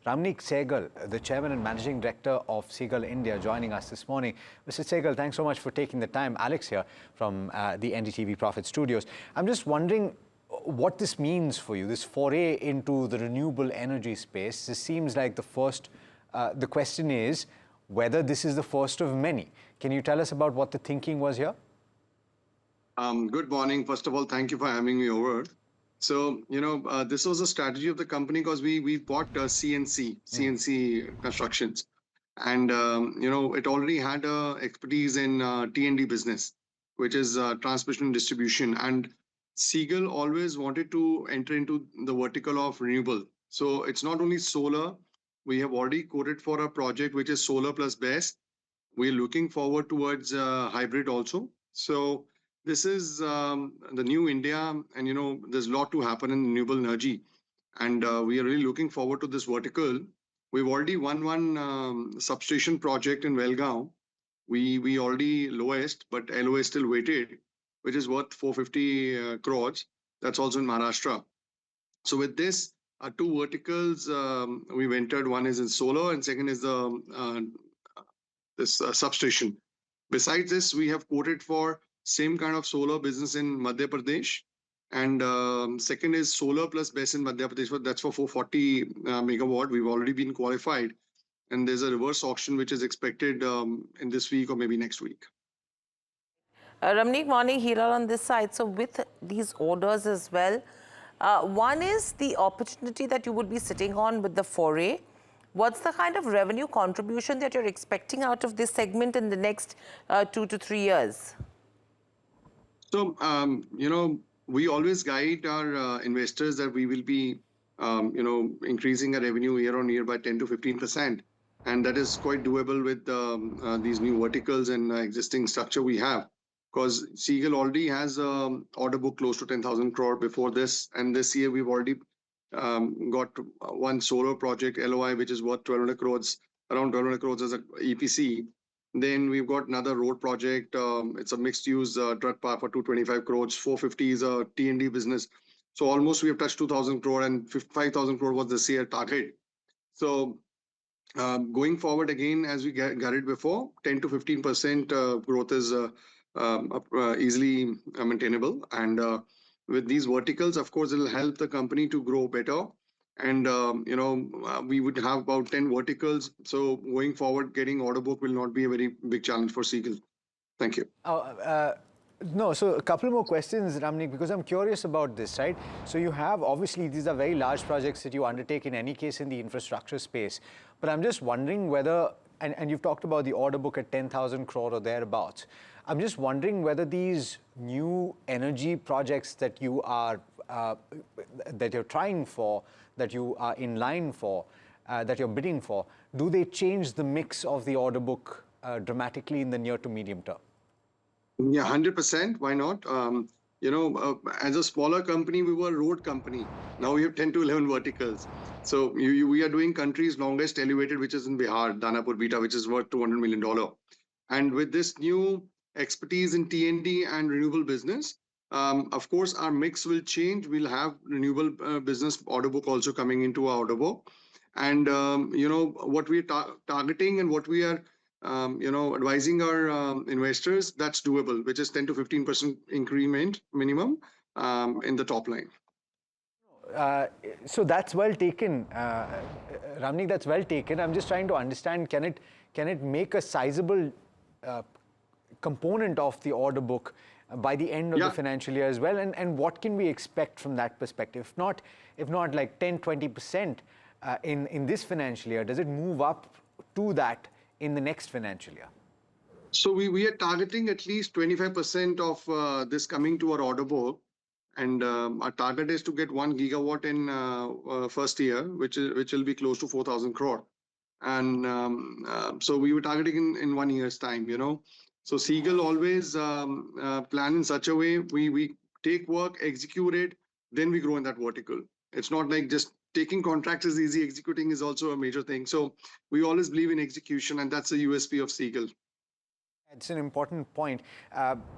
Ramneek Sehgal, the Chairman and Managing Director of Ceigall India, joining us this morning. Mr. Sehgal, thanks so much for taking the time. Alex here from the NDTV Profit Studios. I'm just wondering what this means for you, this foray into the renewable energy space. This seems like the first, the question is whether this is the first of many. Can you tell us about what the thinking was here? Good morning. First of all, thank you for having me over. So, this was a strategy of the company because we bought CNC Constructions. And, it already had expertise in T&D business, which is transmission and distribution. And Ceigall always wanted to enter into the vertical of renewable. So it's not only solar. We have already quoted for a project which is solar plus BESS. We're looking forward towards hybrid also. So this is the new India, and there's a lot to happen in renewable energy, and we are really looking forward to this vertical. We've already won one substation project in Belgaum. We already lowest, but LOA is still waited, which is worth 450 crores. That's also in Maharashtra. So with this, two verticals we've entered. One is in solar, and second is the this substation. Besides this, we have quoted for same kind of solar business in Madhya Pradesh. And second is solar plus BESS in Madhya Pradesh. That's for 440 megawatt. We've already been qualified. And there's a reverse auction which is expected in this week or maybe next week. Ramneek, morning. Hiral on this side. So with these orders as well, one is the opportunity that you would be sitting on with the foray. What's the kind of revenue contribution that you're expecting out of this segment in the next 2 to 3 years? So, we always guide our investors that we will be, increasing our revenue year on year by 10 to 15%. And that is quite doable with these new verticals and existing structure we have. Because Ceigall already has an order book close to 10,000 crore before this. And this year we've already got one solar project, LOI, which is worth 1,200 crores, around 1,200 crores as an EPC. Then we've got another road project. It's a mixed-use truck park for 225 crores. 450 is a T&D business. So almost we have touched 2,000 crore, and 5,000 crore was this year target. So going forward again, as we guided before, 10 to 15% growth is easily maintainable. And with these verticals, of course, it will help the company to grow better. And, we would have about 10 verticals. So going forward, getting order book will not be a very big challenge for Ceigall. Thank you. No, so a couple more questions, Ramneek, because I'm curious about this, right? So you have, obviously, these are very large projects that you undertake in any case in the infrastructure space. But I'm just wondering whether, and you've talked about the order book at 10,000 crore or thereabouts. I'm just wondering whether these new energy projects that you are, that you're trying for, that you are in line for, that you're bidding for, do they change the mix of the order book dramatically in the near to medium term? Yeah, 100%. Why not? As a smaller company, we were a road company. Now we have 10 to 11 verticals. So we are doing country's longest elevated, which is in Bihar, Danapur Beta, which is worth $200 million. And with this new expertise in T&D and renewable business, of course, our mix will change. We'll have renewable business order book also coming into our order book. And, what we are targeting and what we are, advising our investors, that's doable, which is 10 to 15% increment minimum in the top line. So that's well taken, Ramneek, that's well taken. I'm just trying to understand, can it make a sizable component of the order book by the end of the financial year as well? And what can we expect from that perspective? If not like 10, 20% in this financial year, does it move up to that in the next financial year? So we are targeting at least 25% of this coming to our order book. And our target is to get 1 gigawatt in first year, which will be close to 4,000 crore. And so we were targeting in 1 year's time, So Ceigall always plan in such a way, we take work, execute it, then we grow in that vertical. It's not like just taking contracts is easy, executing is also a major thing. So we always believe in execution, and that's the USP of Ceigall. It's an important point.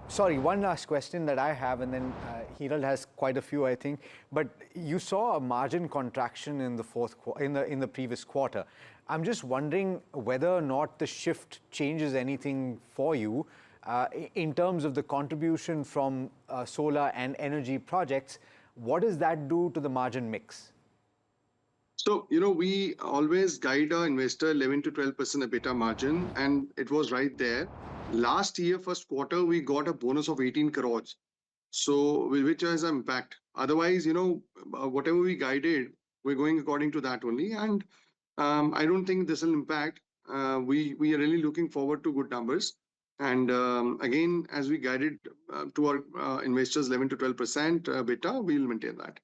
Sorry, one last question that I have, and then Hiral has quite a few, I think. But you saw a margin contraction in the in the previous quarter. I'm just wondering whether or not the shift changes anything for you in terms of the contribution from solar and energy projects. What does that do to the margin mix? So, we always guide our investor 11 to 12% EBITDA margin, and it was right there. Last year, first quarter, we got a bonus of 18 crores. So, which has an impact. Otherwise, whatever we guided, we're going according to that only. And I don't think this will impact. We are really looking forward to good numbers. And again, as we guided to our investors 11 to 12% EBITDA, we'll maintain that.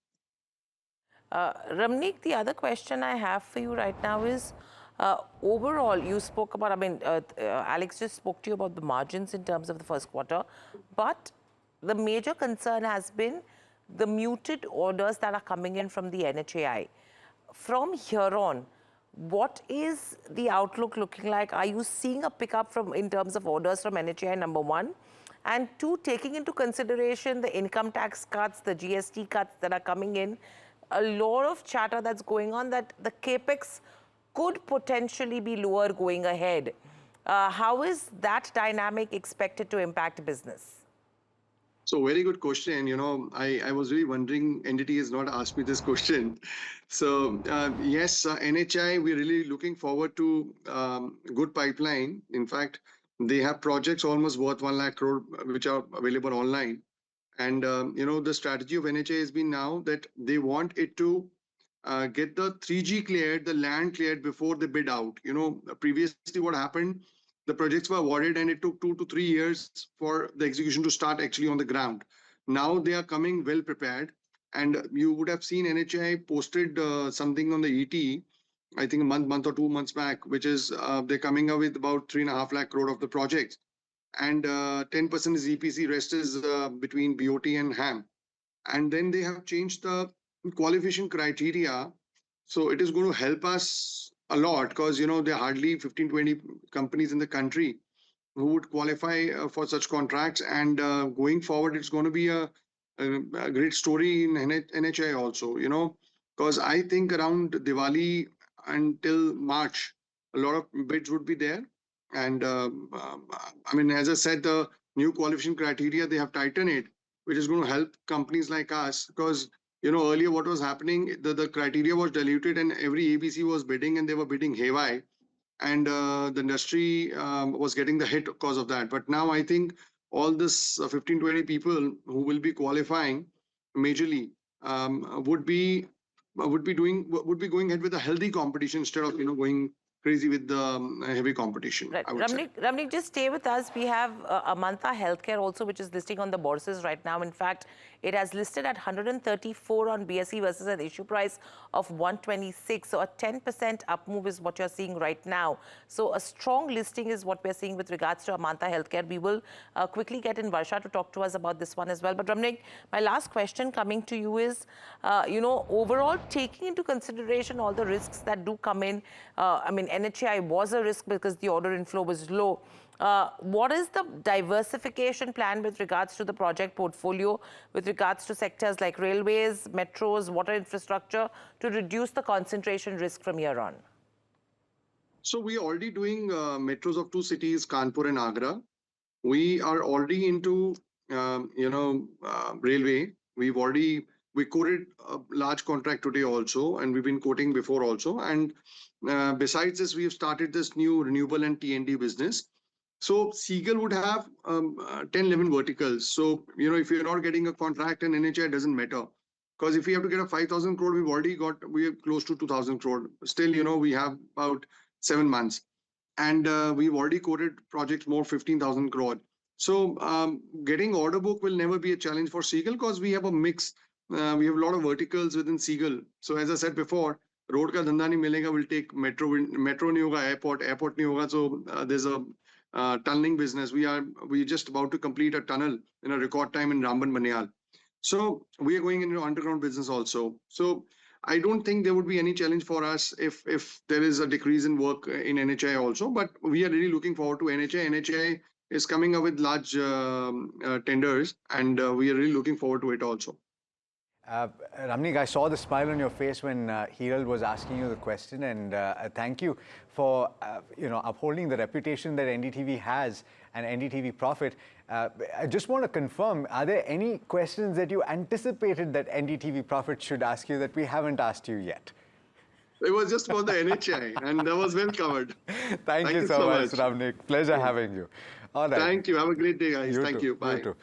Ramneek, the other question I have for you right now is, overall, you spoke about, Alex just spoke to you about the margins in terms of the first quarter, but the major concern has been the muted orders that are coming in from the NHAI. From here on, what is the outlook looking like? Are you seeing a pickup in terms of orders from NHAI, number one? And two, taking into consideration the income tax cuts, the GST cuts that are coming in, a lot of chatter that's going on that the capex could potentially be lower going ahead. How is that dynamic expected to impact business? So very good question. I was really wondering, NDT has not asked me this question. So yes, NHI, we're really looking forward to good pipeline. In fact, they have projects almost worth 1 lakh crore, which are available online. And, the strategy of NHA has been now that they want it to get the 3G cleared, the land cleared before they bid out. Previously what happened, the projects were awarded and it took 2 to 3 years for the execution to start actually on the ground. Now they are coming well prepared. And you would have seen NHI posted something on the ET, I think a month or 2 months back, which is they're coming up with about 3.5 lakh crore of the projects. And 10% is EPC, rest is between BOT and HAM. And then they have changed the qualification criteria. So it is going to help us a lot because, there are hardly 15, 20 companies in the country who would qualify for such contracts. And going forward, it's going to be a great story in NHI also, because I think around Diwali until March, a lot of bids would be there. And as I said, the new qualification criteria, they have tightened it, which is going to help companies like us because, earlier what was happening, the criteria was diluted and every ABC was bidding and they were bidding haywire. And the industry was getting the hit because of that. But now I think all this 15, 20 people who will be qualifying majorly would be going ahead with a healthy competition instead of, going crazy with the heavy competition. Right. I would say. Ramneek, just stay with us. We have Amanta Healthcare also, which is listing on the bourses right now. In fact, it has listed at 134 on BSE versus an issue price of 126. So a 10% up move is what you're seeing right now. So a strong listing is what we're seeing with regards to Amanta Healthcare. We will quickly get in Varsha to talk to us about this one as well. But Ramneek, my last question coming to you is, overall, taking into consideration all the risks that do come in, NHI was a risk because the order inflow was low. What is the diversification plan with regards to the project portfolio, with regards to sectors like railways, metros, water infrastructure, to reduce the concentration risk from here on? So we are already doing metros of 2 cities, Kanpur and Agra. We are already into, railway. We quoted a large contract today also, and we've been quoting before also. And besides this, we have started this new renewable and T&D business. So Ceigall would have 10, 11 verticals. So, if you're not getting a contract in NHI, it doesn't matter. Because if we have to get a 5,000 crore, we are close to 2,000 crore. Still, we have about 7 months. And we've already quoted projects more 15,000 crore. So getting order book will never be a challenge for Ceigall because we have a mix. We have a lot of verticals within Ceigall. So as I said before, road ka dhanda nahi milega will take metro nahi hoga, airport nahi hoga. So there's a tunneling business. We're just about to complete a tunnel in a record time in Ramban Banial. So we are going into underground business also. So I don't think there would be any challenge for us if there is a decrease in work in NHI also. But we are really looking forward to NHI. NHI is coming up with large tenders, and we are really looking forward to it also. Ramneek, I saw the smile on your face when Hiral was asking you the question, and thank you for upholding the reputation that NDTV has and NDTV Profit. I just want to confirm, are there any questions that you anticipated that NDTV Profit should ask you that we haven't asked you yet? It was just about the NHI, and that was well covered. Thank you so much, Ramneek. Pleasure having you. All right. Thank you. Have a great day, guys. You Thank too. you. Bye. You too.